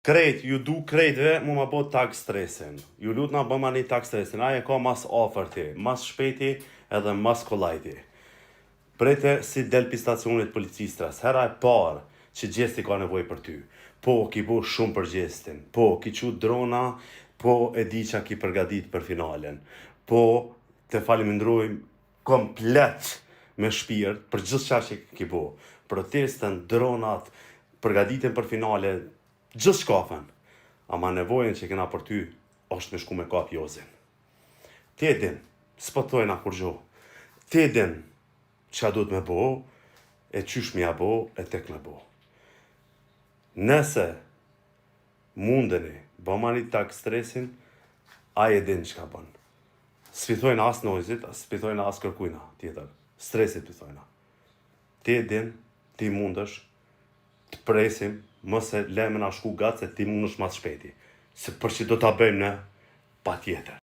Krejt, ju du krejtve mu ma bo tag stresin. Ju lut na bëma një tag stresin. Aje ka mas oferti, mas shpeti edhe mas kollajti. Prete si del pi stacionit policistras. Hera e parë që gjesti ka nevoj për ty. Po, ki bo shumë për gjestin. Po, ki qut drona, po e di qa ki përgadit për finalen. Po, te falimindrojmë komplet me shpirt për gjithë qa që ki bo. Protestën, dronat, përgaditin për finale, gjithë shkafen. Ama nevojën që kena për ty, është me shku me kap jozin. Ti e din, s'po thojna kur gjo. Ti e din, qa du të me bo, e qysh me ja bo, e tek me bo. Nëse mundeni, bëma një tak stresin, a e din që ka bën. S'pithojna as nojzit, s'pithojna as kërkujna tjetër. Stresit pithojna. Ti e din, ti mundësh, të presim, mëse leme na shku gatë se ti mundësh mas shpeti. Se për që do t'a bëjmë ne, pa tjetër.